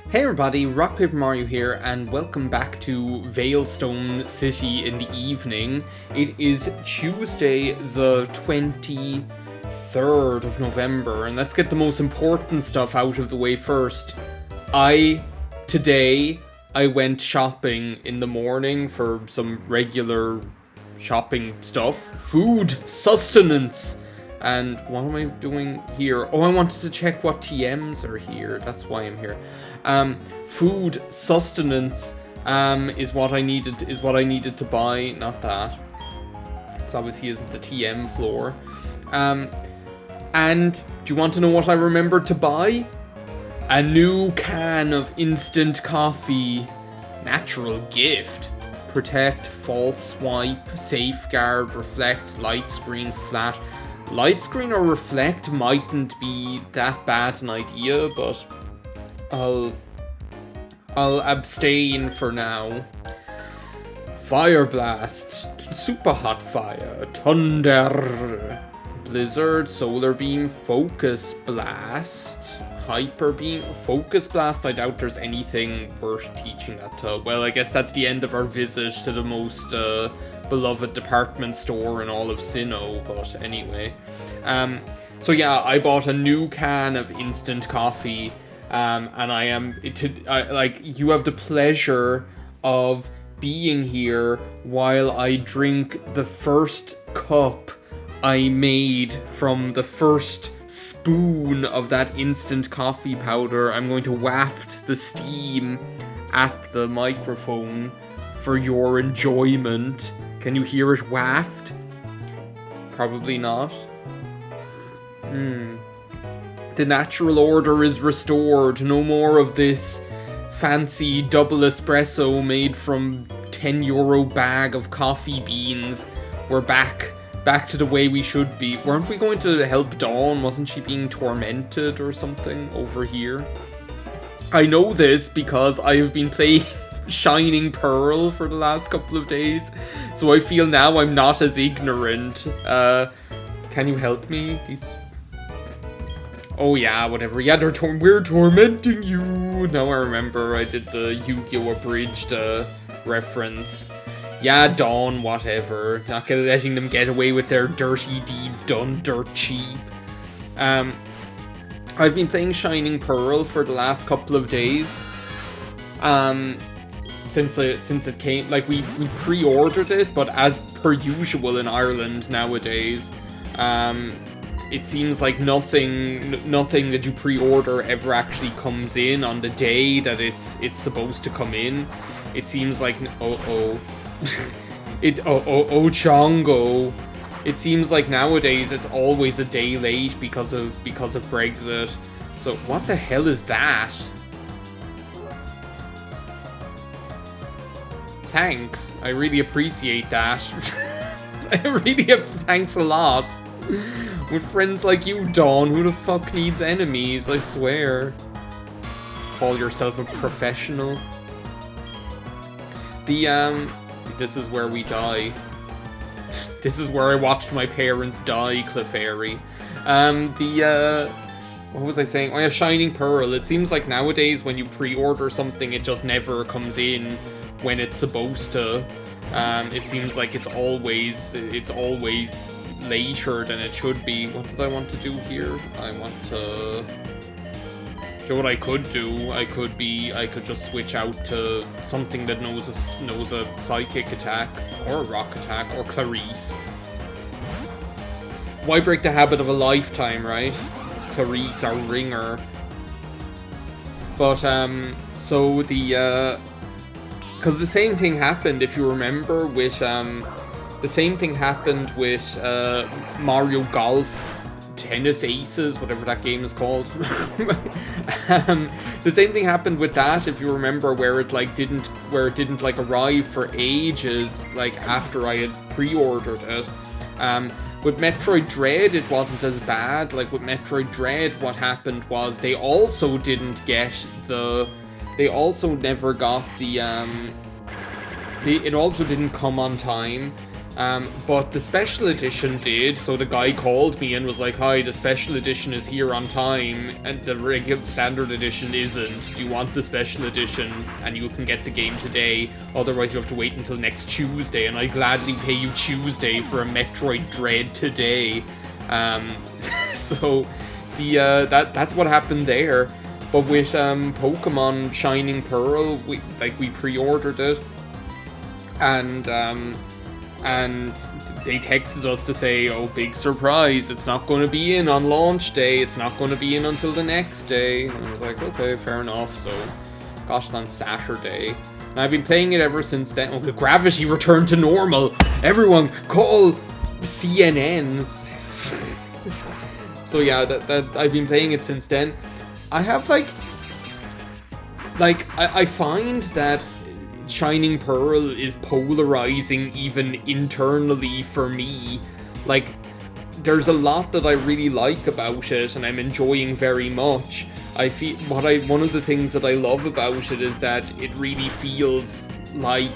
Hey everybody, RockPaperMario here, and welcome back to Veilstone City in the evening. It is Tuesday the 23rd of November, and let's get the most important stuff out of the way first. Today, I went shopping in the morning for some regular shopping stuff. Food, sustenance. And what am I doing here? Oh, I wanted to check what TMs are here. That's why I'm here. Food, sustenance, is what I needed to buy. Not that. This obviously isn't the TM floor. And do you want to know what I remembered to buy? A new can of instant coffee. Natural gift. Protect, false swipe, safeguard, reflect, light screen, flat. Light screen or reflect mightn't be that bad an idea, but I'll abstain for now. Fire blast, super hot fire, thunder, blizzard, solar beam, focus blast, hyper beam, focus blast. I doubt there's anything worth teaching that to. Well, I guess that's the end of our visit to the most beloved department store in all of Sinnoh, but anyway. So yeah, I bought a new can of instant coffee, and you have the pleasure of being here while I drink the first cup I made from the first spoon of that instant coffee powder. I'm going to waft the steam at the microphone for your enjoyment. Can you hear it waft? Probably not. The natural order is restored. No more of this fancy double espresso made from €10 bag of coffee beans. We're back to the way we should be. Weren't we going to help Dawn? Wasn't she being tormented or something over here? I know this because I have been playing Shining Pearl for the last couple of days, so I feel now I'm not as ignorant. Can you help me? Oh yeah, whatever. Yeah, we're tormenting you. Now I remember I did the Yu-Gi-Oh! Abridged reference. Yeah, Dawn, whatever. Not letting them get away with their dirty deeds done dirt cheap. I've been playing Shining Pearl for the last couple of days. Since it came, like we pre-ordered it, but as per usual in Ireland nowadays, it seems like nothing that you pre-order ever actually comes in on the day that it's supposed to come in. It seems like Chongo. It seems like nowadays it's always a day late because of Brexit. So what the hell is that? Thanks. I really appreciate that. Thanks a lot. With friends like you, Dawn, who the fuck needs enemies, I swear. Call yourself a professional. This is where we die. This is where I watched my parents die, Clefairy. What was I saying? Oh yeah, Shining Pearl. It seems like nowadays when you pre-order something, it just never comes in when it's supposed to. It seems like it's always later than it should be. What did I want to do here? I want to... Do you know what I could do? I could just switch out to something that knows a psychic attack, or a rock attack, or Clarice. Why break the habit of a lifetime, right? Clarice, our ringer. But, so the, because the same thing happened, if you remember, with, the same thing happened with Mario Golf Tennis Aces, whatever that game is called. The same thing happened with that, if you remember, where it didn't arrive for ages, like after I had pre-ordered it. With Metroid Dread, it wasn't as bad. Like with Metroid Dread, what happened was they also never got the it also didn't come on time. But the special edition did, so the guy called me and was like, hi, the special edition is here on time, and the regular standard edition isn't. Do you want the special edition? And you can get the game today, otherwise you have to wait until next Tuesday, and I gladly pay you Tuesday for a Metroid Dread today. So, that's what happened there. But with Pokemon Shining Pearl, we pre-ordered it, and they texted us to say, oh, big surprise, it's not going to be in on launch day, it's not going to be in until the next day. And I was like, okay, fair enough. So, gosh, on Saturday. And I've been playing it ever since then. Oh, the gravity returned to normal. Everyone call CNN. So yeah, that I've been playing it since then. I have I find that Shining Pearl is polarizing even internally for me. Like, there's a lot that I really like about it and I'm enjoying very much. I feel one of the things that I love about it is that it really feels like,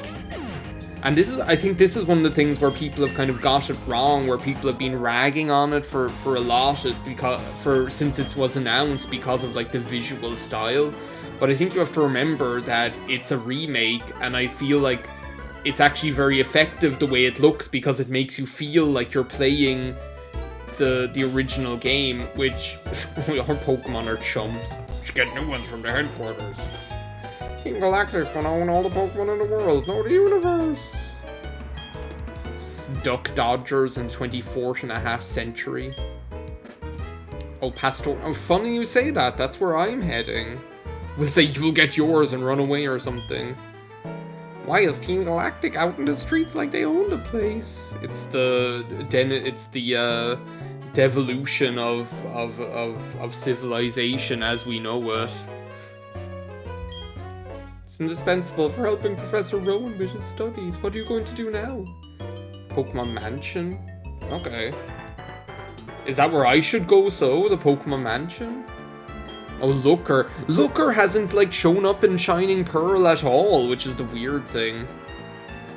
and I think this is one of the things where people have kind of got it wrong, where people have been ragging on it for a lot since it was announced because of like the visual style. But I think you have to remember that it's a remake, and I feel like it's actually very effective the way it looks because it makes you feel like you're playing the original game, which our Pokemon are chums. Should get new ones from the headquarters. Team Galactic's gonna own all the Pokemon in the world, no the universe. Duck Dodgers in 24th and a half century. Oh, Pastor. Oh, funny you say that. That's where I'm heading. We'll say you'll get yours and run away or something. Why is Team Galactic out in the streets like they own the place? It's the devolution of civilization as we know it. It's indispensable for helping Professor Rowan with his studies. What are you going to do now? Pokemon Mansion? Okay. Is that where I should go, so? The Pokemon Mansion? Oh, Looker. Looker hasn't, like, shown up in Shining Pearl at all, which is the weird thing.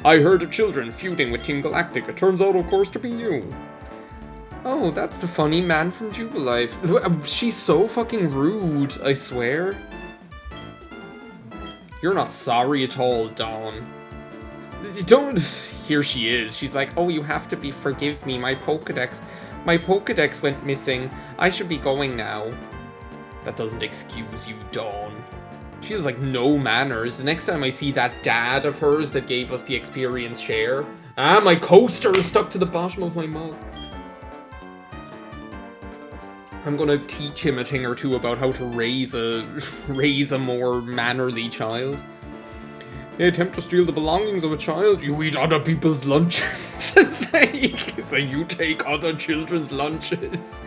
I heard of children feuding with Team Galactic. It turns out, of course, to be you. Oh, that's the funny man from Jubilife. She's so fucking rude, I swear. You're not sorry at all, Dawn. Don't... Here she is. She's like, oh, you have to forgive me. My Pokedex went missing. I should be going now. That doesn't excuse you, Dawn. She has, like, no manners. The next time I see that dad of hers that gave us the experience share... Ah, my coaster is stuck to the bottom of my mug. I'm gonna teach him a thing or two about how to raise a more mannerly child. They attempt to steal the belongings of a child. You eat other people's lunches. It's like you take other children's lunches.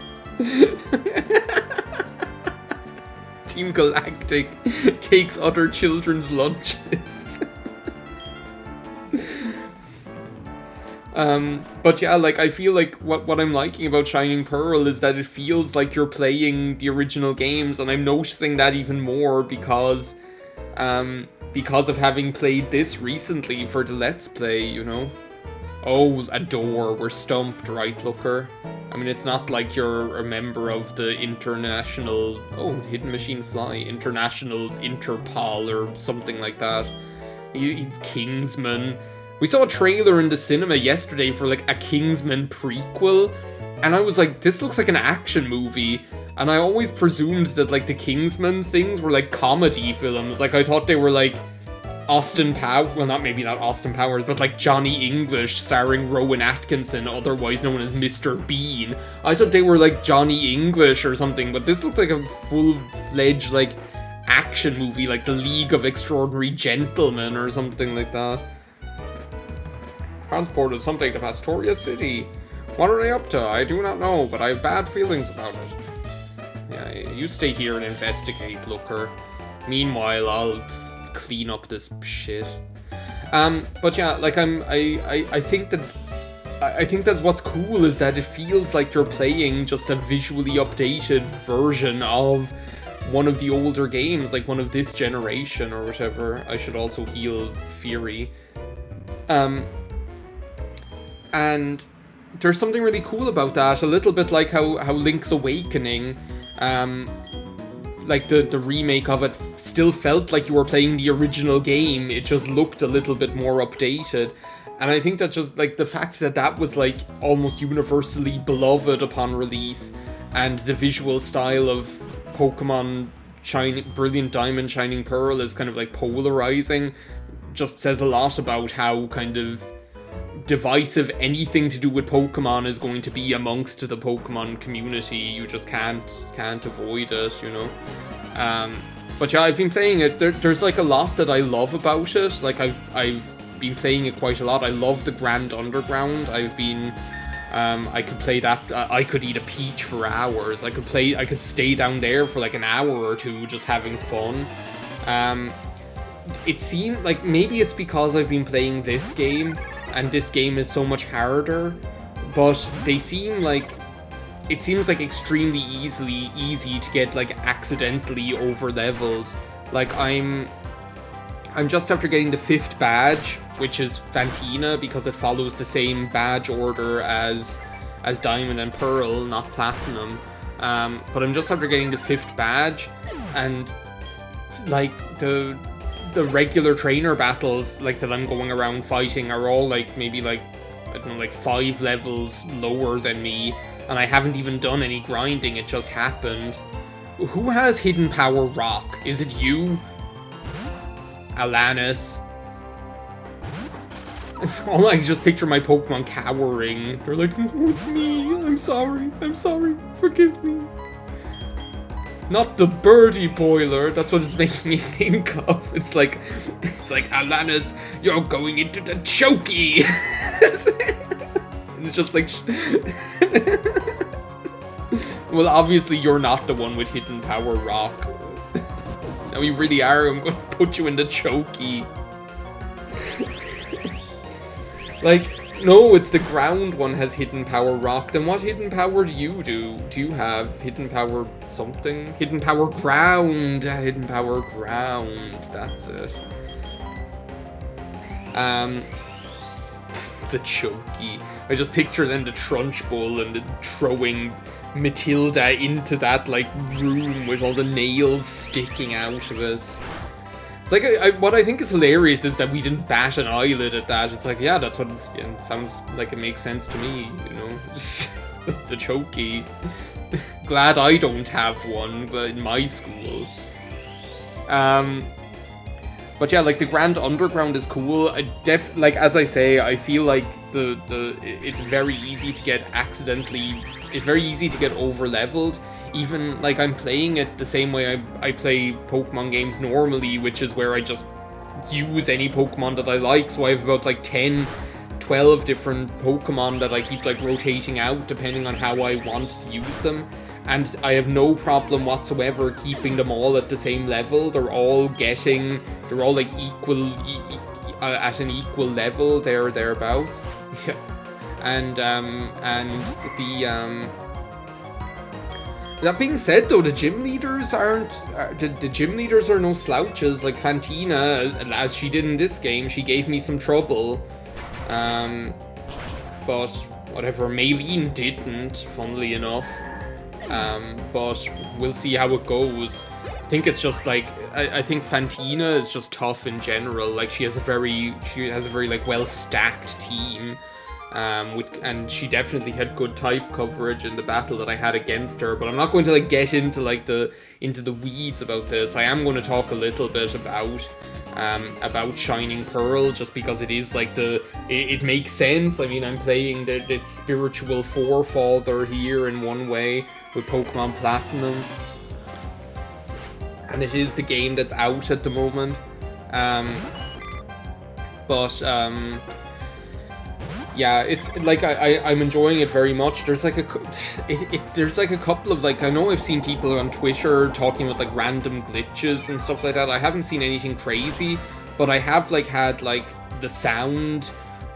Team Galactic takes other children's lunches. But yeah, like, I feel like what I'm liking about Shining Pearl is that it feels like you're playing the original games, and I'm noticing that even more because of having played this recently for the Let's Play, you know? Oh, a door. We're stumped, right, Looker? I mean, it's not like you're a member of the international... Oh, Hidden Machine Fly. International Interpol or something like that. He's Kingsman. We saw a trailer in the cinema yesterday for, like, a Kingsman prequel. And I was like, this looks like an action movie. And I always presumed that, like, the Kingsman things were, like, comedy films. Like, I thought they were, like, Austin Powers, well, maybe not Austin Powers, but like Johnny English starring Rowan Atkinson, otherwise known as Mr. Bean. I thought they were like Johnny English or something, but this looked like a full-fledged, like, action movie, like The League of Extraordinary Gentlemen or something like that. Transported something to Pastoria City. What are they up to? I do not know, but I have bad feelings about it. Yeah, you stay here and investigate, Looker. Meanwhile, I'll clean up this shit. But yeah, like, I think that's what's cool, is that it feels like you're playing just a visually updated version of one of the older games, like one of this generation or whatever. I should also heal Fury. And there's something really cool about that. A little bit like how Link's Awakening, like the remake of it still felt like you were playing the original game. It just looked a little bit more updated. And I think that just like the fact that that was like almost universally beloved upon release, and the visual style of Pokemon Brilliant Diamond, Shining Pearl is kind of like polarizing, just says a lot about how kind of divisive anything to do with Pokemon is going to be amongst the Pokemon community. You just can't avoid it, you know. But yeah, I've been playing it. There's like a lot that I love about it. Like I've been playing it quite a lot. I love the Grand Underground. I've been I could play that. I could eat a peach for hours. I could stay down there for like an hour or two just having fun. It seemed like maybe it's because I've been playing this game, and this game is so much harder, but it seems like extremely easy to get like accidentally over leveled. Like I'm just after getting the 5th badge, which is Fantina, because it follows the same badge order as Diamond and Pearl, not Platinum. But I'm just after getting the 5th badge, and like the regular trainer battles like that I'm going around fighting are all like maybe like, I don't know, like 5 levels lower than me, and I haven't even done any grinding. It just happened. Who has Hidden Power Rock? Is it you, Alanis? All I can just picture my Pokemon cowering. They're like, oh, it's me. I'm sorry. Forgive me. Not the birdie boiler. That's what it's making me think of. It's like Alanis, you're going into the chokey. And it's just like, well, obviously you're not the one with Hidden Power Rock. No, you really are. I'm going to put you in the chokey. Like, no, it's the ground one has Hidden Power Rock. Then what hidden power do you do? Do you have Hidden Power something? Hidden Power Ground. Hidden Power Ground. That's it. The chokey. I just picture then the Trunchbull and throwing Matilda into that like room with all the nails sticking out of it. It's like, what I think is hilarious is that we didn't bat an eyelid at that. It's like, yeah, that's what, yeah, it sounds like it makes sense to me, you know. The chokey. Glad I don't have one, but in my school. But yeah, like the Grand Underground is cool. Like as I say, I feel like it's very easy to get it's very easy to get over leveled. Even like I'm playing it the same way I play Pokemon games normally, which is where I just use any Pokemon that I like. So I have about like 10, 12 different Pokemon that I keep like rotating out depending on how I want to use them. And I have no problem whatsoever keeping them all at the same level. They're all like equal, at an equal level, thereabouts. Yeah. And that being said, though, the gym leaders aren't. The gym leaders are no slouches. Like Fantina, as she did in this game, she gave me some trouble. But whatever, Maylene didn't, funnily enough. But we'll see how it goes. I think it's just like I think Fantina is just tough in general. Like she has a very like well stacked team. And she definitely had good type coverage in the battle that I had against her, but I'm not going to like get into like the weeds about this. I am going to talk a little bit about Shining Pearl, just because it is like it makes sense. I mean, I'm playing its spiritual forefather here in one way with Pokemon Platinum, and it is the game that's out at the moment. Yeah, it's like I'm enjoying it very much. There's like there's like a couple of like, I know I've seen people on Twitter talking about like random glitches and stuff like that. I haven't seen anything crazy, but I have like had like the sound,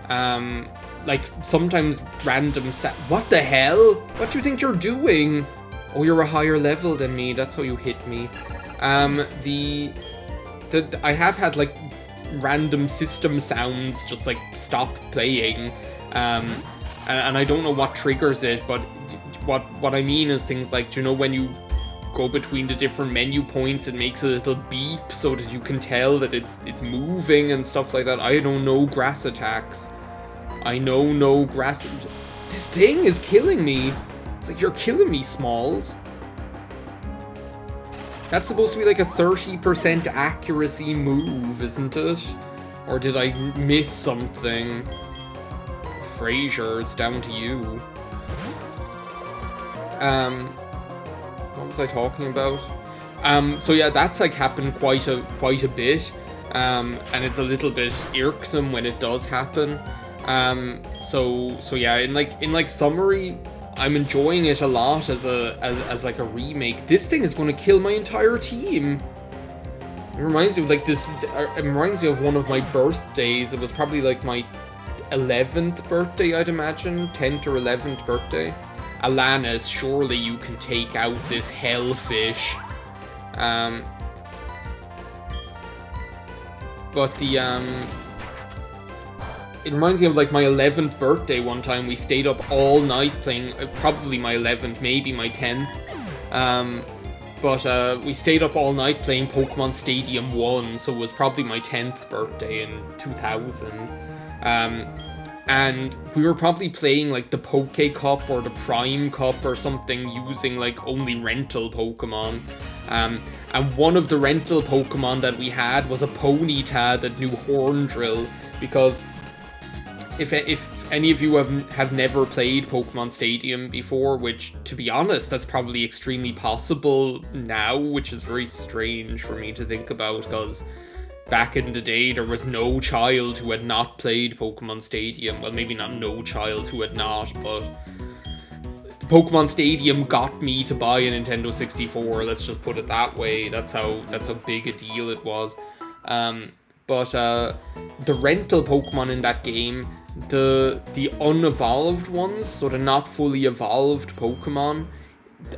like sometimes random what the hell? What do you think you're doing? Oh, you're a higher level than me. That's how you hit me. I have had like random system sounds just like stop playing, And I don't know what triggers it, but what I mean is things like, you know, when you go between the different menu points, it makes a little beep so that you can tell that it's moving and stuff like that. I don't know grass attacks. I know no grass. This thing is killing me. It's like, you're killing me, Smalls. That's supposed to be like a 30% accuracy move, isn't it? Or did I miss something? Fraser, it's down to you. What was I talking about? So yeah, that's like happened quite a bit. And it's a little bit irksome when it does happen. So yeah, in like summary, I'm enjoying it a lot as like a remake. This thing is going to kill my entire team. It reminds me of like this. It reminds me of one of my birthdays. It was probably like my 11th birthday, I'd imagine, 10th or 11th birthday. Alanis, surely you can take out this hellfish. But the it reminds me of like my 11th birthday one time. We stayed up all night playing, probably my 11th, maybe my 10th. But we stayed up all night playing Pokemon Stadium 1, so it was probably my 10th birthday in 2000. And we were probably playing like the Poke Cup or the Prime Cup or something, using like only rental Pokemon. And one of the rental Pokemon that we had was a Ponyta that knew Horn Drill, because if any of you have never played Pokemon Stadium before, which, to be honest, that's probably extremely possible now, which is very strange for me to think about, because back in the day, there was no child who had not played Pokemon Stadium. Well, maybe not no child who had not, but Pokemon Stadium got me to buy a Nintendo 64, let's just put it that way. That's how big a deal it was. But the rental Pokemon in that game, the unevolved ones, so the not fully evolved Pokemon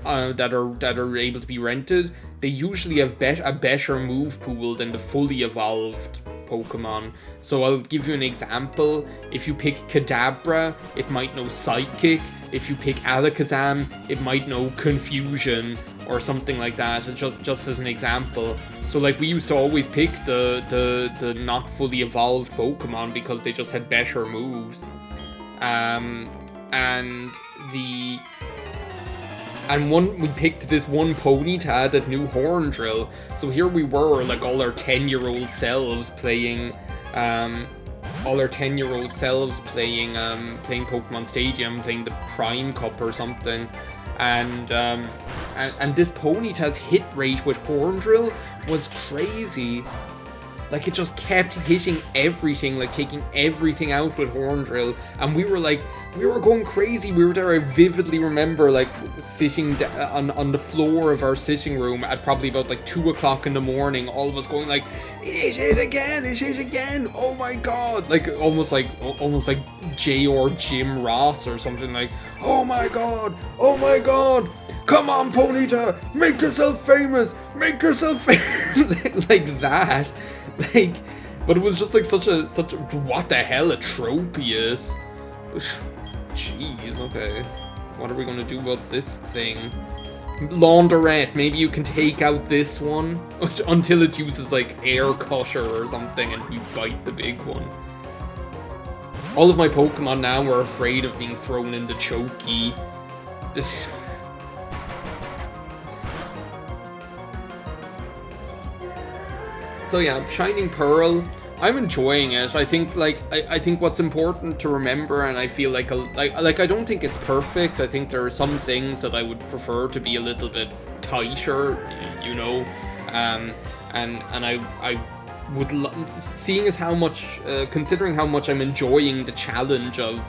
that are able to be rented, they usually have a better move pool than the fully evolved Pokemon. So I'll give you an example. If you pick Kadabra, it might know Psychic. If you pick Alakazam, it might know Confusion or something like that. It's just as an example. So like, we used to always pick the not fully evolved Pokemon because they just had better moves. We picked this one Ponyta that knew Horn Drill. So here we were, like, all our 10-year-old selves playing playing Pokemon Stadium, playing the Prime Cup or something. And this Ponyta's hit rate with Horn Drill was crazy. Like, it just kept hitting everything, like taking everything out with Horn Drill. And we were going crazy. We were there. I vividly remember, like, sitting on the floor of our sitting room at probably about like 2 o'clock in the morning, all of us going like, it hit again, oh my god. Like, almost like Jay or Jim Ross or something, like, oh my god, come on, Ponyta, make yourself famous, like that. Like, but it was just like such a what the hell, a Tropius. Jeez, okay. What are we gonna do about this thing? Laundrette, maybe you can take out this one until it uses like Air Cutter or something and we bite the big one. All of my Pokemon now are afraid of being thrown into Chokey. So yeah, Shining Pearl, I'm enjoying it. I think I think what's important to remember, and I feel like I don't think it's perfect. I think there are some things that I would prefer to be a little bit tighter, you know, and I would seeing as how much considering how much I'm enjoying the challenge of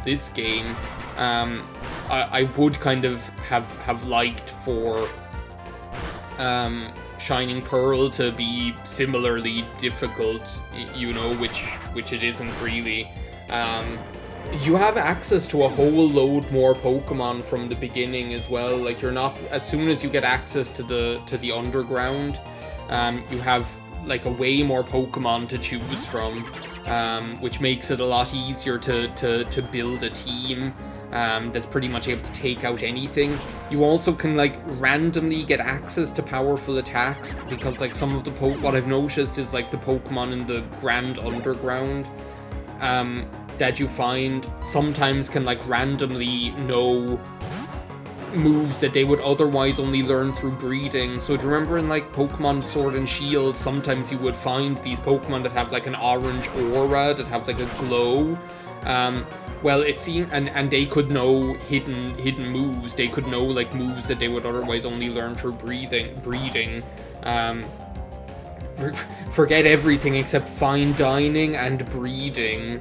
this game, I would kind of have liked for Shining Pearl to be similarly difficult, you know, which it isn't really. You have access to a whole load more Pokemon from the beginning as well. Like, you're not, as soon as you get access to the underground, you have like a way more Pokemon to choose from. which makes it a lot easier to build a team that's pretty much able to take out anything. You also can like randomly get access to powerful attacks, because like some of the what I've noticed is like the Pokemon in the Grand Underground that you find sometimes can like randomly know moves that they would otherwise only learn through breeding. So do you remember in like Pokemon Sword and Shield, sometimes you would find these Pokemon that have like an orange aura, that have like a glow? Well, it seemed, and they could know hidden moves. They could know like moves that they would otherwise only learn through breeding. Forget everything except fine dining and breeding.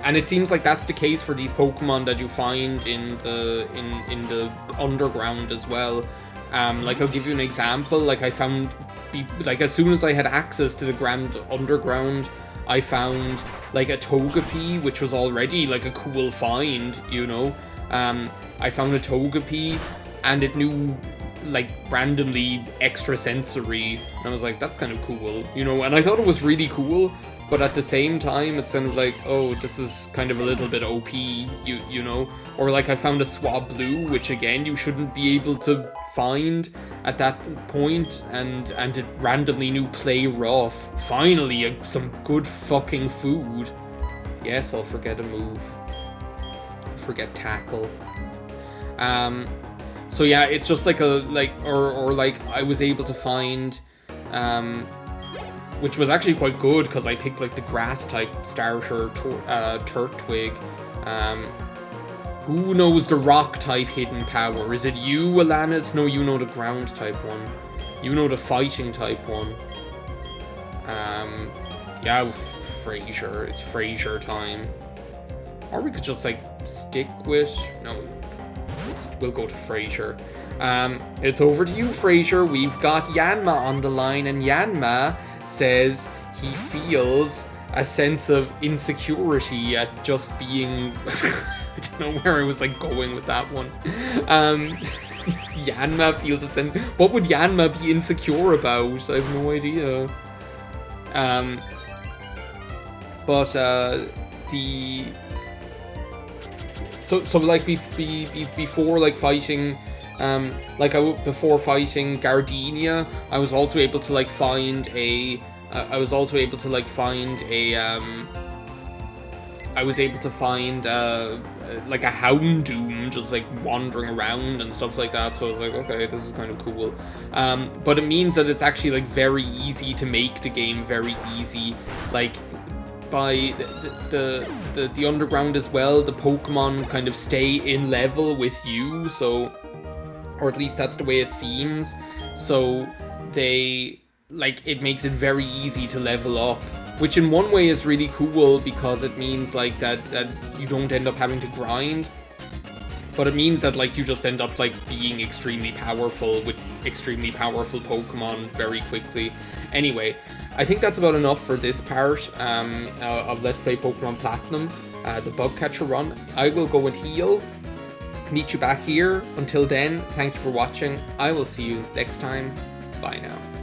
And it seems like that's the case for these Pokemon that you find in the underground as well. Like I'll give you an example. Like I found, like as soon as I had access to the Grand Underground, I found like a Togepi, which was already like a cool find, you know. I found a Togepi, and it knew like randomly extrasensory, and I was like, that's kind of cool, you know. And I thought it was really cool, but at the same time it's kind of like, oh, this is kind of a little bit OP, you know. Or like I found a Swablu, which again you shouldn't be able to find at that point, and it randomly knew play rough. Finally, some good fucking food. Yes, I'll forget a move. Forget tackle. So yeah, it's just like or like I was able to find, which was actually quite good, because I picked like the grass type starter Turtwig. Who knows the rock type hidden power? Is it you, Alanis? No, you know the ground type one. You know the fighting type one. Yeah, Fraser. It's Fraser time. Or we could just like stick with, no, we'll go to Fraser. It's over to you, Fraser. We've got Yanma on the line, and Yanma says he feels a sense of insecurity at just being I don't know where I was like going with that one. Yanma feels a sense. What would Yanma be insecure about? I have no idea. So like before like fighting, before fighting Gardenia, I was also able to like find a like a Houndoom just like wandering around and stuff like that. So I was like, okay, this is kind of cool. But it means that it's actually like very easy to make the game very easy. Like by the underground as well, the Pokemon kind of stay in level with you, so, or at least that's the way it seems. So they like, it makes it very easy to level up, which in one way is really cool, because it means like that you don't end up having to grind, but it means that like you just end up like being extremely powerful with extremely powerful Pokemon very quickly. Anyway, I think that's about enough for this part of Let's Play Pokemon Platinum, the Bug Catcher run. I will go and heal, meet you back here. Until then, thank you for watching. I will see you next time. Bye now.